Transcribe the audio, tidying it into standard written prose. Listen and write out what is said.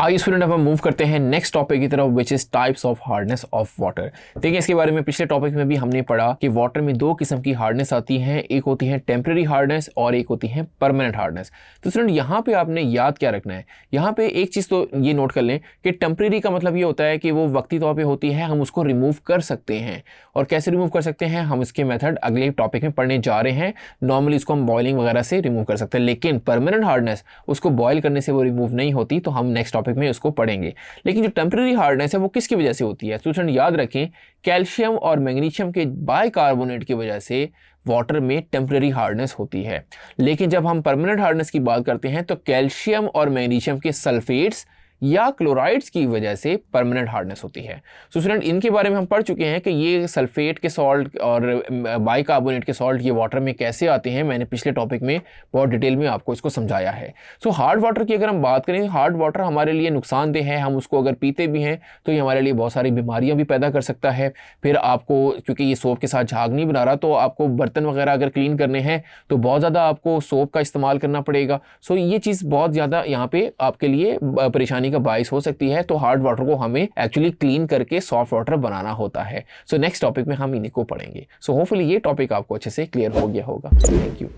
आइए स्टूडेंट, अब हम मूव करते हैं नेक्स्ट टॉपिक की तरफ, which is types of hardness of water. देखिए, इसके बारे में पिछले टॉपिक में भी हमने पढ़ा कि वाटर में दो किस्म की हार्डनेस आती है, एक होती है टेम्परेरी हार्डनेस और एक होती है परमानेंट हार्डनेस। तो स्टूडेंट, यहाँ पे आपने याद क्या रखना है, यहाँ पे एक चीज़ तो ये नोट कर लें कि टेम्परेरी का मतलब ये होता है कि वो वक्ती तौर पर होती है, हम उसको रिमूव कर सकते हैं। और कैसे रिमूव कर सकते हैं, हम इसके मेथड अगले टॉपिक में पढ़ने जा रहे हैं। नॉर्मली इसको हम बॉइलिंग वगैरह से रिमूव कर सकते हैं, लेकिन परमानेंट हार्डनेस उसको बॉयल करने से वो रिमूव नहीं होती, तो हम नेक्स्ट टॉपिक में उसको पढ़ेंगे। लेकिन जो टेम्परेरी हार्डनेस है वो किसकी वजह से होती है? स्टूडेंट याद रखें, कैल्शियम और मैग्नीशियम के बाइकार्बोनेट की वजह से वाटर में टेम्परेरी हार्डनेस होती है। लेकिन जब हम परमानेंट हार्डनेस की बात करते हैं तो कैल्शियम और मैग्नीशियम के सल्फेट्स या क्लोराइड्स की वजह से परमानेंट हार्डनेस होती है। सो स्टूडेंट, इनके बारे में हम पढ़ चुके हैं कि ये सल्फेट के सॉल्ट और बाइकार्बोनेट के सॉल्ट ये वाटर में कैसे आते हैं। मैंने पिछले टॉपिक में बहुत डिटेल में आपको इसको समझाया है। सो हार्ड वाटर की अगर हम बात करें, हार्ड वाटर हमारे लिए नुकसानदेह है। हम उसको अगर पीते भी हैं तो ये हमारे लिए बहुत सारी बीमारियाँ भी पैदा कर सकता है। फिर आपको, क्योंकि ये सोप के साथ झाग नहीं बना रहा, तो आपको बर्तन वगैरह अगर क्लीन करने हैं तो बहुत ज़्यादा आपको सोप का इस्तेमाल करना पड़ेगा। सो ये चीज़ बहुत ज़्यादा यहाँ पे आपके लिए परेशानी का बाइस हो सकती है। तो हार्ड वाटर को हमें एक्चुअली क्लीन करके सॉफ्ट वाटर बनाना होता है। सो नेक्स्ट टॉपिक में हम इन्हीं को पढ़ेंगे। सो होपफुली ये टॉपिक आपको अच्छे से क्लियर हो गया होगा। Thank you.